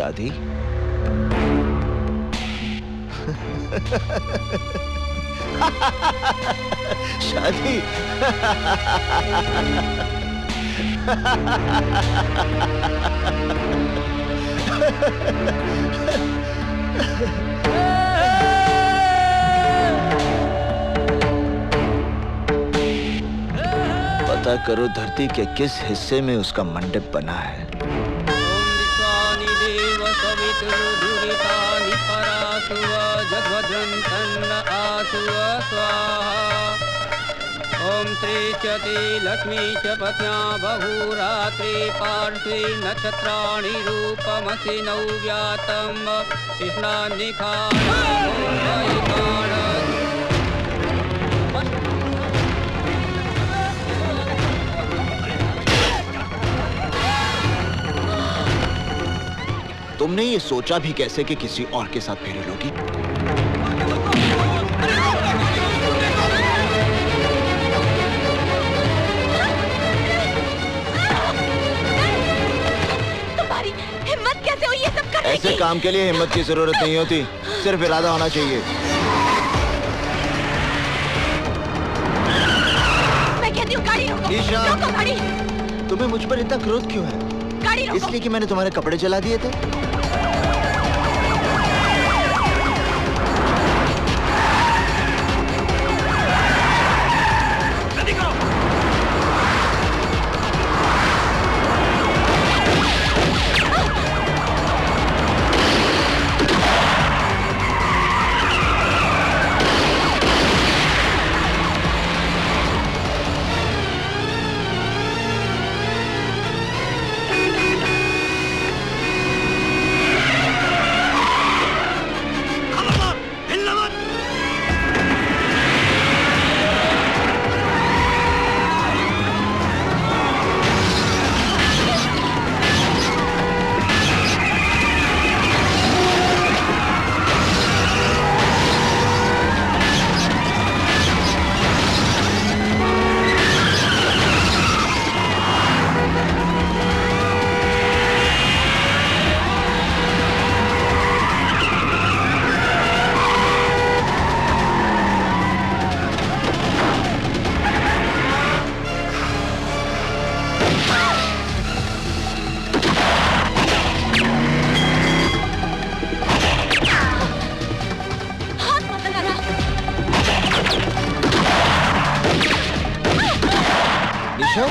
शादी? शादी? पता करो धरती के किस हिस्से में उसका मंडप बना है। ओम श्री चति लक्ष्मी च पत्न्या बहुरात्रि पार्श्वे नक्षत्राणि रूपमसि नव्यातम तुमने ये सोचा भी कैसे कि किसी और के साथ फेरे लोगी? तुम्हारी हिम्मत कैसे हुई ये सब करने की? ऐसे काम के लिए हिम्मत की जरूरत नहीं होती, सिर्फ इरादा होना चाहिए। मैं कहती हूँ गाड़ी रोको। ईशा, रोको गाड़ी। तुम्हें मुझ पर इतना क्रोध क्यों है? गाड़ी रोको। इसलिए कि मैंने तुम्हारे कपड़े जला दिए थे?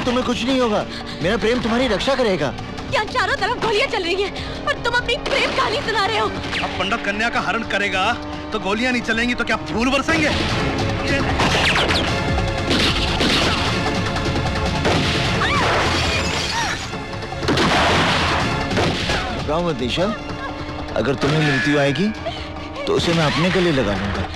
तुम्हें कुछ नहीं होगा, मेरा प्रेम तुम्हारी रक्षा करेगा। यहाँ चारों तरफ गोलियां चल रही हैं और तुम अपनी प्रेम कहानी सुना रहे हो। अब पंडित कन्या का हरण करेगा तो गोलियां नहीं चलेंगी तो क्या फूल बरसेंगे? घबराओ मत निशा, अगर तुम्हें मृत्यु आएगी तो उसे मैं अपने गले लगा लूंगा।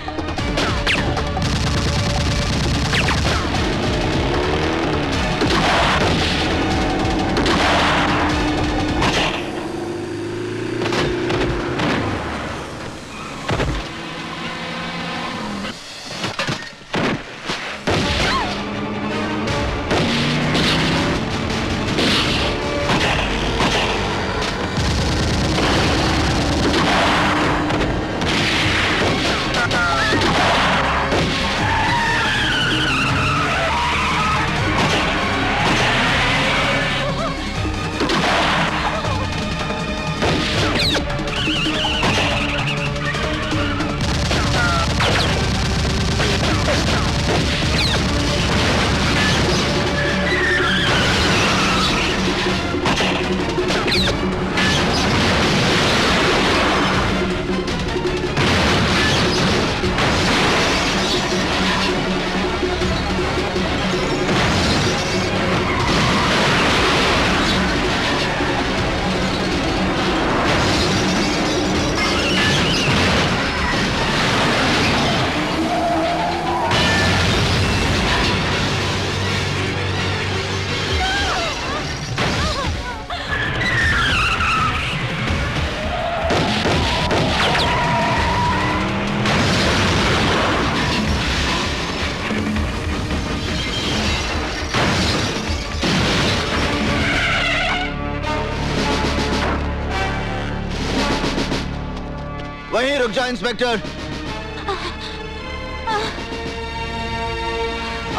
वहीं रुक जाओ इंस्पेक्टर।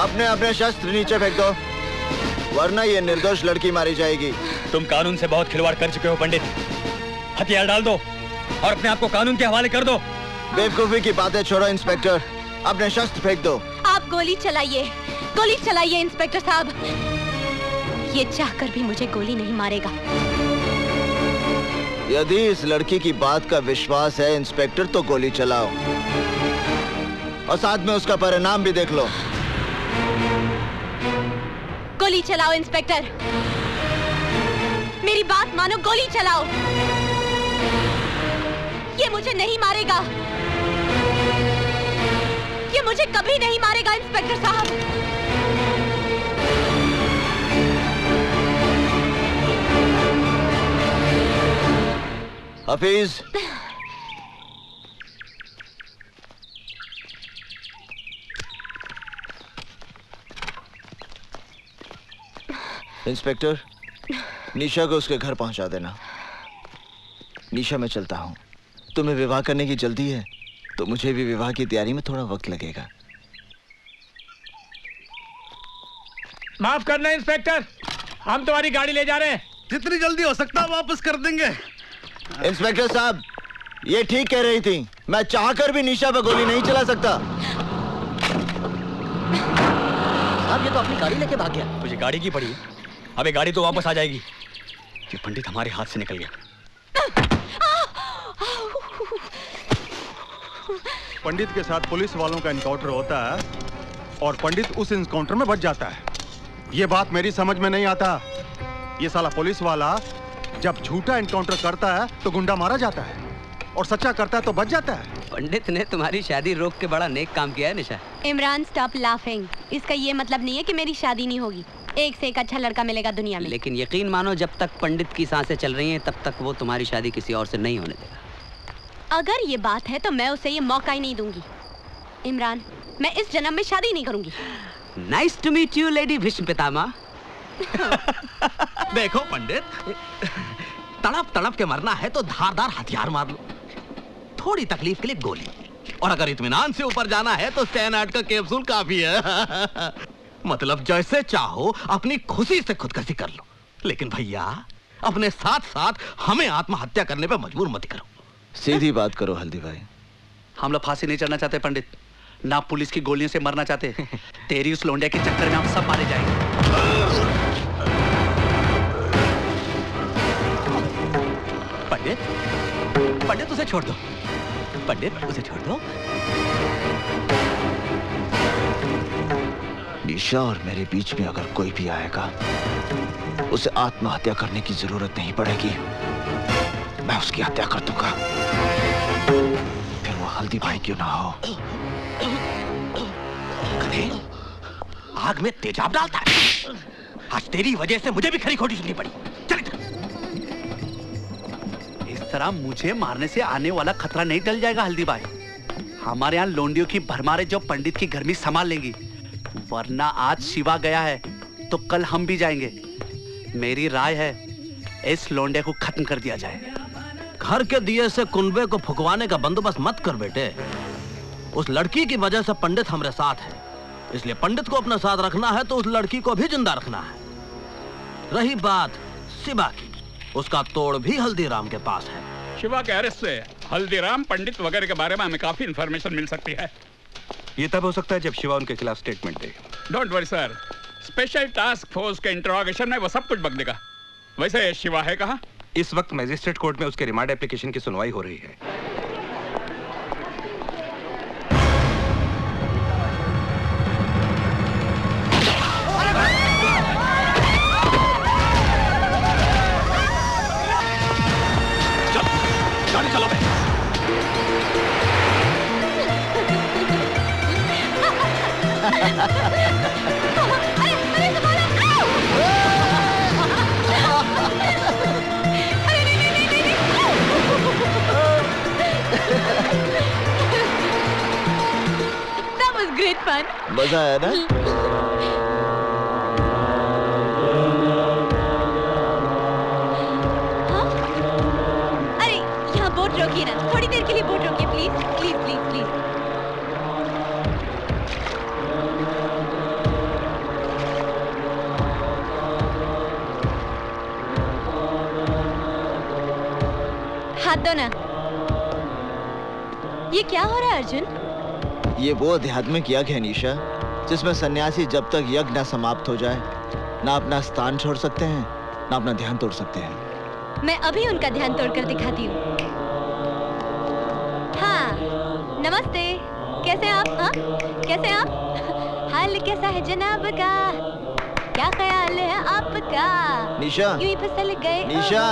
अपने अपने शस्त्र नीचे फेंक दो, वरना ये निर्दोष लड़की मारी जाएगी। तुम कानून से बहुत खिलवाड़ कर चुके हो पंडित। हथियार डाल दो और अपने आप को कानून के हवाले कर दो। बेवकूफी की बातें छोड़ो इंस्पेक्टर, अपने शस्त्र फेंक दो। आप गोली चलाइए इंस्पेक्टर साहब। ये चाहकर भी मुझे गोली नहीं मारेगा। यदि इस लड़की की बात का विश्वास है इंस्पेक्टर, तो गोली चलाओ और साथ में उसका परिणाम भी देख लो। गोली चलाओ इंस्पेक्टर, मेरी बात मानो, गोली चलाओ। ये मुझे नहीं मारेगा, ये मुझे कभी नहीं मारेगा इंस्पेक्टर साहब। हफीज, इंस्पेक्टर, निशा को उसके घर पहुंचा देना। निशा, मैं चलता हूं। तुम्हें विवाह करने की जल्दी है तो मुझे भी विवाह की तैयारी में थोड़ा वक्त लगेगा। माफ करना इंस्पेक्टर, हम तुम्हारी गाड़ी ले जा रहे हैं। जितनी जल्दी हो सकता है वापस कर देंगे। इंस्पेक्टर साहब, ये ठीक कह रही थी, मैं चाहकर भी निशा पर गोली नहीं चला सकता। साहब, ये तो अपनी गाड़ी लेके भाग गया। तुझे गाड़ी की पड़ी? अबे गाड़ी तो वापस आ जाएगी। ये पंडित हमारे हाथ से निकल गया। पंडित के साथ पुलिस वालों का एनकाउंटर होता है और पंडित उस एनकाउंटर में बच जाता है। ये बात मेरी समझ में नहीं आता। ये साला पुलिस वाला जब झूठा एनकाउंटर करता है तो गुंडा मारा जाता है और सच्चा करता है तो बच जाता है। पंडित ने तुम्हारी शादी रोक के बड़ा नेक काम किया है निशा। Imran, stop laughing. इसका ये मतलब नहीं है कि मेरी शादी नहीं होगी। एक से एक अच्छा लड़का मिलेगा दुनिया में। लेकिन यकीन मानो, जब तक पंडित की सांसें चल रही हैं तब तक वो तुम्हारी शादी किसी और से नहीं होने देगा। अगर ये बात है तो मैं उसे ये मौका ही नहीं दूंगी। इमरान, मैं इस जन्म में शादी नहीं करूंगी। Nice to meet you lady Bhishma Pitamah. देखो पंडित, तड़प तड़प के मरना है तो धारदार हथियार मार लो, थोड़ी तकलीफ के लिए गोली, और अगर इत्मीनान से ऊपर जाना है तो सैनाट का कैप्सूल काफी है। मतलब जैसे चाहो अपनी खुशी से खुदकुशी कर लो, लेकिन भैया अपने साथ साथ हमें आत्महत्या करने पे मजबूर मत करो। सीधी बात करो हल्दी भाई। हम लोग फांसी नहीं चढ़ना चाहते पंडित, ना पुलिस की गोलियों से मरना चाहते। तेरी उस लोंडिया के चक्कर में हम सब मारे जाएंगे। पंडित, पंडित उसे छोड़ दो, पंडित उसे छोड़ दो। निशा और मेरे बीच में अगर कोई भी आएगा, उसे आत्महत्या करने की जरूरत नहीं पड़ेगी, मैं उसकी हत्या कर दूंगा, फिर वो हल्दी भाई क्यों ना हो। आग में तेजाब डालता है। आज तेरी वजह से मुझे भी खरी खोटी सुननी पड़ी। चल इधर। इस तरह मुझे मारने से आने वाला खतरा नहीं टल जाएगा हल्दी भाई। हमारे यहाँ लोंडियों की भरमारे जो पंडित की गर्मी संभाल लेंगी, वरना आज शिवा गया है तो कल हम भी जाएंगे। मेरी राय है इस लोंडे को खत्म कर दिया जाए। घर के दिए से कुनबे को फुकवाने का बंदोबस्त मत कर बेटे। उस लड़की की वजह से पंडित हमारे साथ है, इसलिए पंडित को अपना साथ रखना है तो उस लड़की को भी जिंदा रखना है। रही बात शिवा की, उसका तोड़ भी हल्दीराम के पास है। शिवा के अरेस्ट से हल्दीराम, पंडित वगैरह के बारे में हमें काफी इंफॉर्मेशन मिल सकती है। ये तब हो सकता है जब शिवा उनके खिलाफ statement they. Don't worry sir, special task force के इंट्रोगेशन में वो सब कुछ बक देगा। वैसे शिवा है कहाँ? इस वक्त मैजिस्ट्रेट कोर्ट में उसके रिमांड एप्लीकेशन की सुनवाई हो रही है। गाड़ी चलो बे। That was great fun. मजा आया ना? हाँ? अरे यहाँ बोट रोकिए ना, थोड़ी देर के लिए बोट रोकिए। हाथ दो ना। ये क्या हो रहा है अर्जुन? ये वो आध्यात्मिक यज्ञ है निशा, जिसमें सन्यासी जब तक यज्ञ न समाप्त हो जाए ना अपना स्थान छोड़ सकते हैं ना अपना ध्यान तोड़ सकते हैं। मैं अभी उनका ध्यान तोड़कर दिखाती हूँ। हाँ, नमस्ते। कैसे आप? हाँ, कैसे आप? हाल कैसा है जनाब का? क्या ख्याल है आपका? निशा, यूं ही फिसल गए। निशा,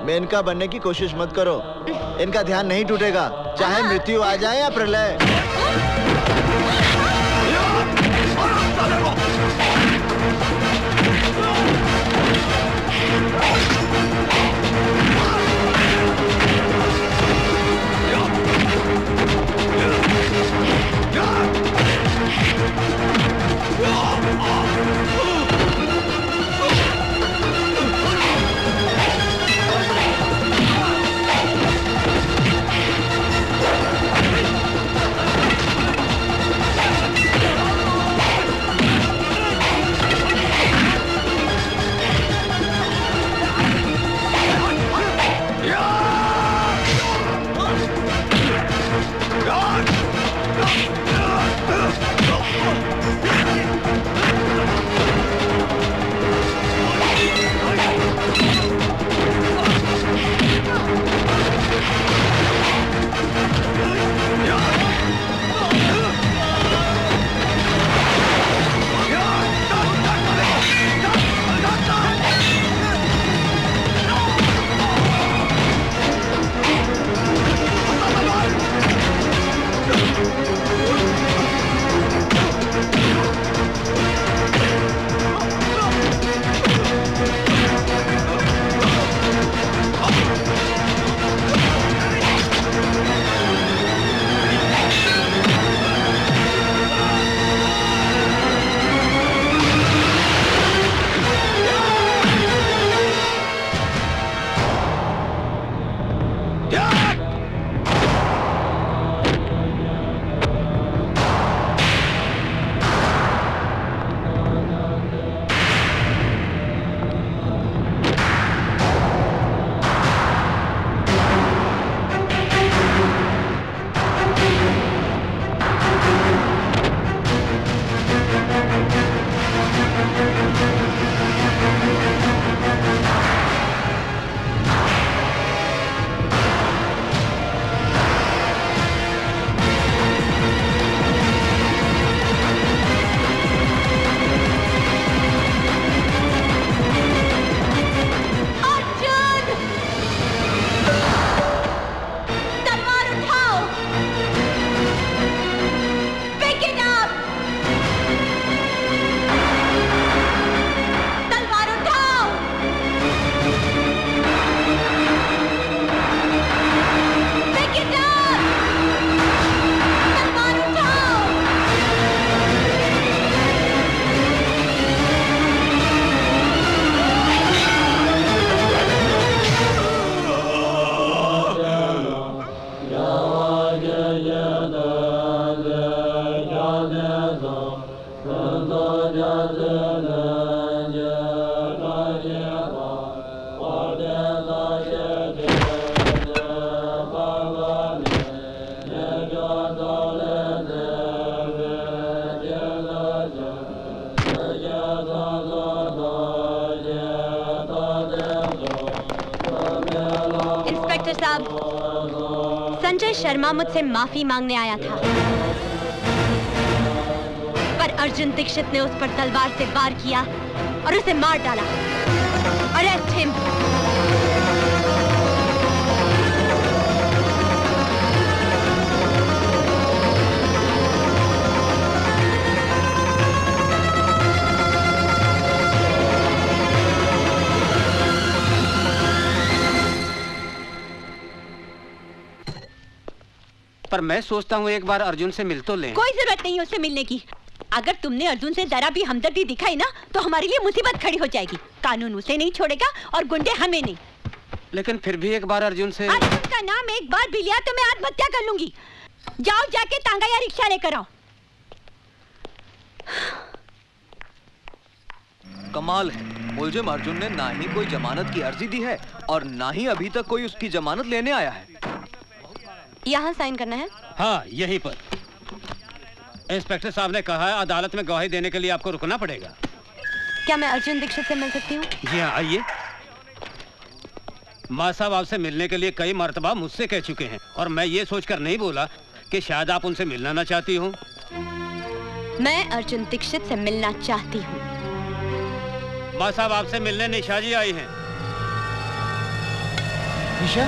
मैं इनका बनने की कोशिश मत करो। इनका ध्यान नहीं टूटेगा, चाहे मृत्यु आ जाए या प्रलय। इंस्पेक्टर साहब, संजय शर्मा मुझसे माफी मांगने आया था, पर अर्जुन दीक्षित ने उस पर तलवार से वार किया और उसे मार डाला। Arrest him. पर मैं सोचता हूँ एक बार अर्जुन से मिल तो लें। कोई जरूरत नहीं उससे मिलने की। अगर तुमने अर्जुन से जरा भी हमदर्दी दिखाई ना तो हमारे लिए मुसीबत खड़ी हो जाएगी। कानून उसे नहीं छोड़ेगा और गुंडे हमें नहीं। लेकिन फिर भी एक बार अर्जुन से। अर्जुन का नाम एक बार भी लिया तो मैं आत्महत्या कर लूंगी। जाओ जाके तांगा या रिक्शा लेकर आओ। कमाल है, मुलजिम अर्जुन ने ना ही कोई जमानत की अर्जी दी है और ना ही अभी तक कोई उसकी जमानत लेने आया है। यहाँ साइन करना है। हाँ, यहीं पर। इंस्पेक्टर साहब ने कहा है अदालत में गवाही देने के लिए आपको रुकना पड़ेगा। क्या मैं अर्जुन दीक्षित से मिल सकती हूँ? जी हाँ, आइए। माँ साहब आपसे मिलने के लिए कई मर्तबा मुझसे कह चुके हैं और मैं ये सोचकर नहीं बोला कि शायद आप उनसे मिलना ना चाहती हूँ। मैं अर्जुन दीक्षित से मिलना चाहती हूँ। माँ साहब आपसे मिलने निशा जी आई हैं। निशा,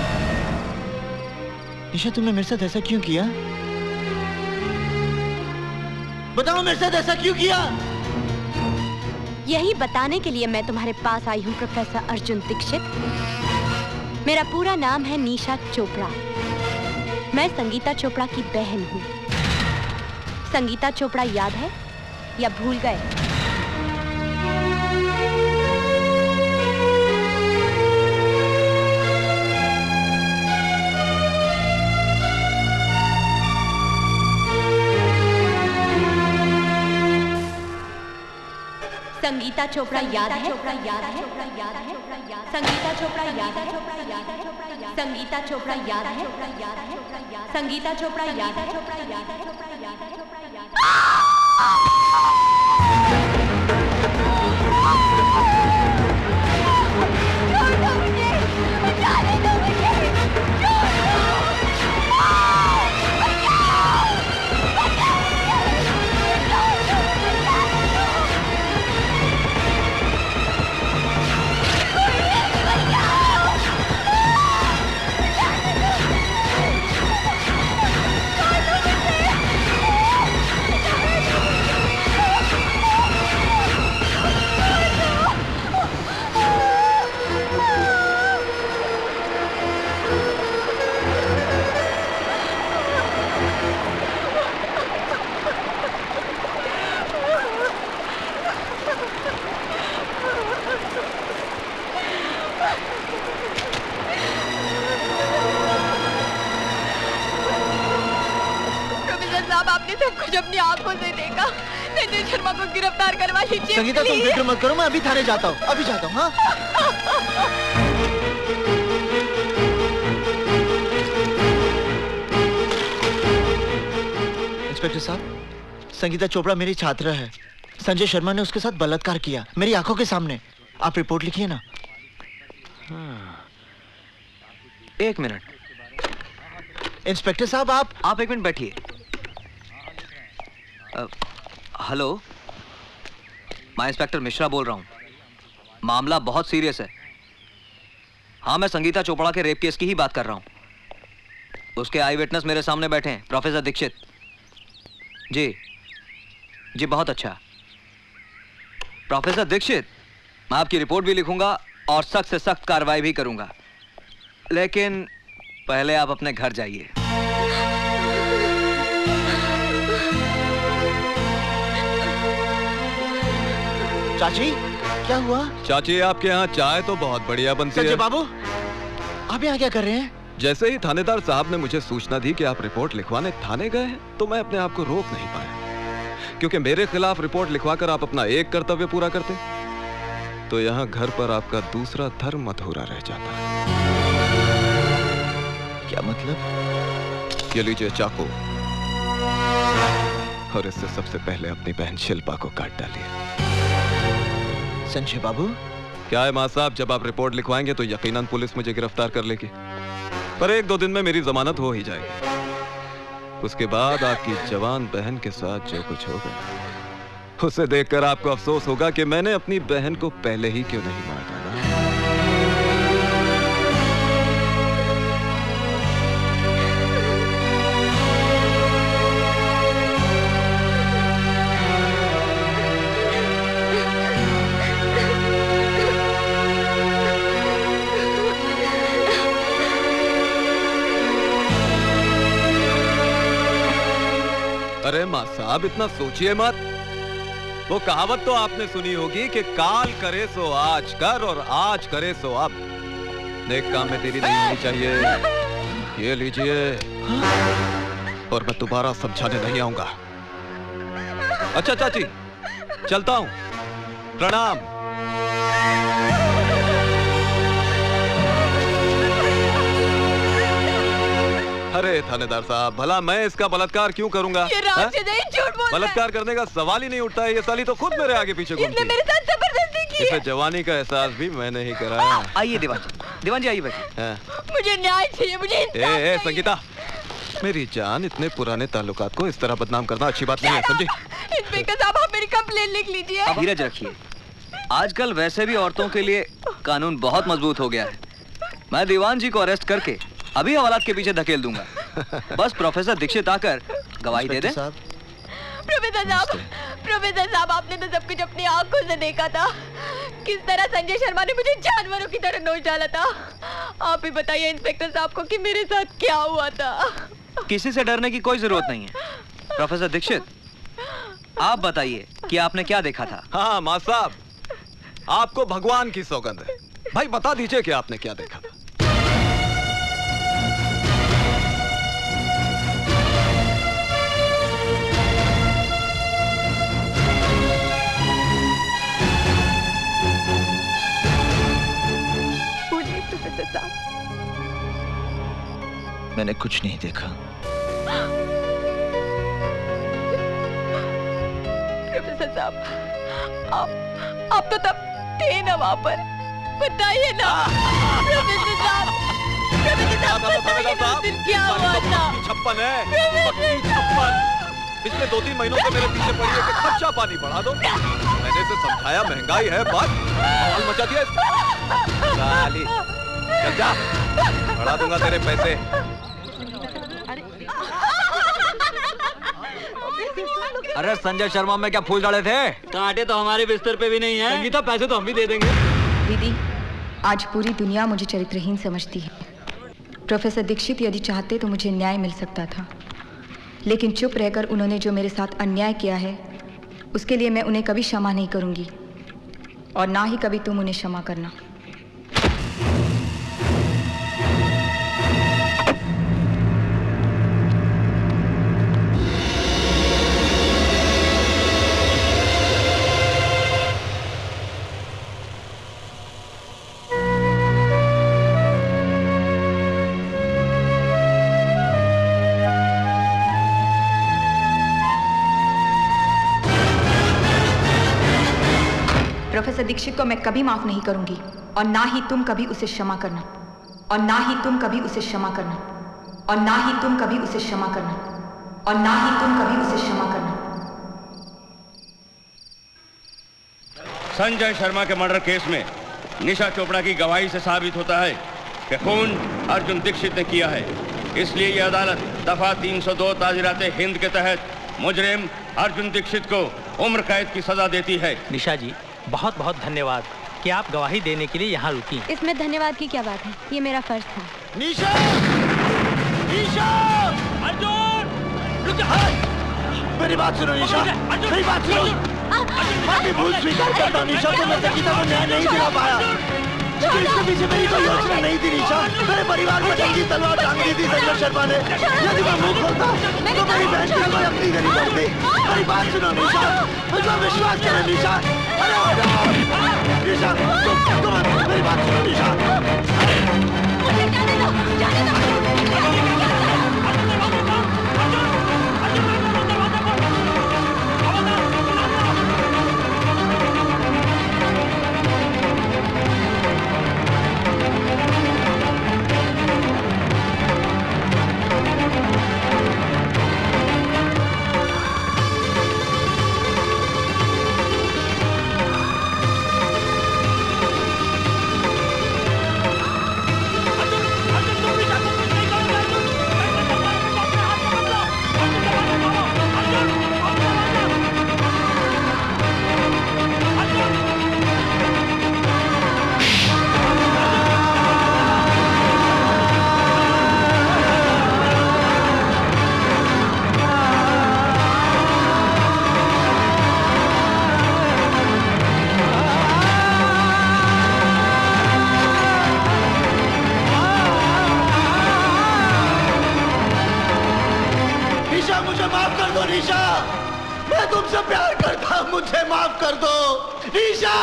निशा तुमने मेरे साथ ऐसा क्यों किया? बताओ मेरे साथ ऐसा क्यों किया? यही बताने के लिए मैं तुम्हारे पास आई हूँ प्रोफेसर अर्जुन दीक्षित। मेरा पूरा नाम है निशा चोपड़ा। मैं संगीता चोपड़ा की बहन हूँ। संगीता चोपड़ा याद है या भूल गए? संगीता चोपड़ा याद है? संगीता चोपड़ा याद है? संगीता चोपड़ा याद है? संगीता चोपड़ा याद है? छोड़ दो मुझे, जाने दो मुझे, छोड़ सब कुछ अपनी आंखों से देखा। संजय शर्मा को गिरफ्तार करवा लीजिए। संगीता तुम फिक्र मत करो, मैं अभी थाने जाता हूँ, अभी जाता हूँ। हाँ? इंस्पेक्टर साहब, संगीता चोपड़ा मेरी छात्रा है। संजय शर्मा ने उसके साथ बलात्कार किया मेरी आंखों के सामने। आप रिपोर्ट लिखिए ना। एक मिनट। इंस्पेक्टर साहब, आप एक मिनट बैठिए। हेलो, मैं इंस्पेक्टर मिश्रा बोल रहा हूँ। मामला बहुत सीरियस है। हाँ, मैं संगीता चोपड़ा के रेप केस की ही बात कर रहा हूँ। उसके आई विटनेस मेरे सामने बैठे हैं, प्रोफेसर दीक्षित। जी बहुत अच्छा। प्रोफेसर दीक्षित, मैं आपकी रिपोर्ट भी लिखूंगा और सख्त से सख्त कार्रवाई भी करूंगा, लेकिन पहले आप अपने घर जाइए। चाची, क्या हुआ? चाची, आपके यहाँ चाय तो बहुत बढ़िया बनती है। संजय बाबू, आप यहाँ क्या कर रहे हैं? जैसे ही थानेदार साहब ने मुझे सूचना दी कि आप रिपोर्ट लिखवाने थाने गए हैं, तो मैं अपने आप को रोक नहीं पाया, क्योंकि मेरे खिलाफ रिपोर्ट लिखवाकर आप अपना एक कर्तव्य पूरा करते तो यहाँ घर पर आपका दूसरा धर्म अधूरा रह जाता। क्या मतलब? ये लीजिए चाकू, और इससे सबसे पहले अपनी बहन शिल्पा को काट डालिए। संजय बाबू, क्या है मां साहब, जब आप रिपोर्ट लिखवाएंगे तो यकीनन पुलिस मुझे गिरफ्तार कर लेगी, पर 1-2 दिन में मेरी जमानत हो ही जाएगी। उसके बाद आपकी जवान बहन के साथ जो कुछ होगा, उसे देखकर आपको अफसोस होगा कि मैंने अपनी बहन को पहले ही क्यों नहीं मार डाला। अरे मां साहब, इतना सोचिए मत। वो कहावत तो आपने सुनी होगी कि काल करे सो आज कर और आज करे सो अब। नेक काम में देरी नहीं होनी चाहिए। ये लीजिए, और मैं दोबारा समझाने नहीं आऊंगा। अच्छा चाची, चलता हूं। प्रणाम। अरे थानेदार साहब, भला मैं इसका बलात्कार क्यों करूंगा? ये राशिद है, झूठ बोल रहा है। बलात्कार करने का सवाल ही नहीं उठता है। ये साली तो खुद मेरे आगे पीछे घूमती इसने है। मेरे साथ जबरदस्ती की इसे है। जवानी का एहसास भी मैंने ही कराया। आइए दीवान जी आइए बैठिए। हाँ। मुझे न्याय चाहिए, मुझे इंसाफ चाहिए। संगीता, मेरी जान, इतने पुराने ताल्लुकात को इस तरह बदनाम करना अच्छी बात नहीं है, समझी? इंस्पेक्टर साहब, आप मेरी कंप्लेन लिख लीजिए। अब धीरज रखिए। आजकल वैसे भी औरतों के लिए कानून बहुत मजबूत हो गया है। मैं दीवान जी को अरेस्ट करके अभी हवालात के पीछे धकेल दूंगा। बस प्रोफेसर दीक्षित आकर गवाही दे दे। प्रोफेसर साहब, आपने तो सब कुछ अपनी आंखों से देखा था। किस तरह संजय शर्मा ने मुझे जानवरों की तरह नोच डाला था। आप ही बताइए इंस्पेक्टर साहब को कि मेरे साथ क्या हुआ था। किसी से डरने की कोई जरूरत नहीं है। प्रोफेसर दीक्षित, आप बताइए कि आपने क्या देखा था? हाँ मां साहब, आपको भगवान की सौगंध है। भाई बता दीजिए कि आपने क्या देखा था। मैंने कुछ नहीं देखा। प्रोफेसर साहब, आप तो तब थे ना वहाँ पर, बताइए ना। प्रोफेसर साहब, बताइए ना उस दिन क्या हुआ था। 56 है, 56। पिछले 2-3 महीनों से मेरे पीछे पड़ी है कि खर्चा पानी बढ़ा दो। मैंने इसे समझाया महंगाई है, बस माहौल मचा दिया इसने। साली, चल जा, बढ़ा दूंगा तेरे पैसे। अरे संजय शर्मा में क्या फूल डाले थे? कांटे तो हमारे बिस्तर पे भी नहीं है। संगीता, पैसे तो हम भी दे देंगे। दीदी, आज पूरी दुनिया मुझे चरित्रहीन समझती है। प्रोफेसर दीक्षित यदि चाहते तो मुझे न्याय मिल सकता था, लेकिन चुप रहकर उन्होंने जो मेरे साथ अन्याय किया है उसके लिए मैं उन्हें कभी क्षमा नहीं करूंगी, और ना ही कभी तुम उन्हें क्षमा करना। प्रोफेसर दीक्षित को मैं कभी माफ नहीं करूंगी, और ना ही तुम कभी उसे क्षमा करना, और ना ही तुम कभी उसे क्षमा करना, और ना ही तुम कभी उसे क्षमा करना, और ना ही तुम कभी उसे क्षमा करना। संजय शर्मा के मर्डर केस में निशा चोपड़ा की गवाही से साबित होता है कि खून अर्जुन दीक्षित ने किया है। इसलिए यह अदालत दफा 302 ताज़ीराते हिंद के तहत मुजरिम अर्जुन दीक्षित को उम्र कैद की सजा देती है। निशा जी, बहुत बहुत धन्यवाद कि आप गवाही देने के लिए यहाँ रुकी। इसमें धन्यवाद की क्या बात है, ये मेरा फर्ज था। निशा! निशा! अर्जुन! रुक जा! मेरी बात सुनो निशा, मेरी बात सुनो। मैं भी भूल स्वीकार करता हूँ निशा, तो मैं संगीता को न्याय नहीं दिला पाया, लेकिन इसके पीछे मेरी कोई योजना नहीं थी निशा। मेरे परिवार पर जंगी तलवार टांग दी थी संजय शर्मा ने। यदि मैं मुंह खोलता तो मेरी बहन की कोई अपनी गरीब पड़ती। मेरी बात सुनो निशा, मुझे विश्वास करो निशा। निशा, तुम मेरी बात सुनो निशा। निशा, मैं तुमसे प्यार करता हूं, मुझे माफ कर दो निशा।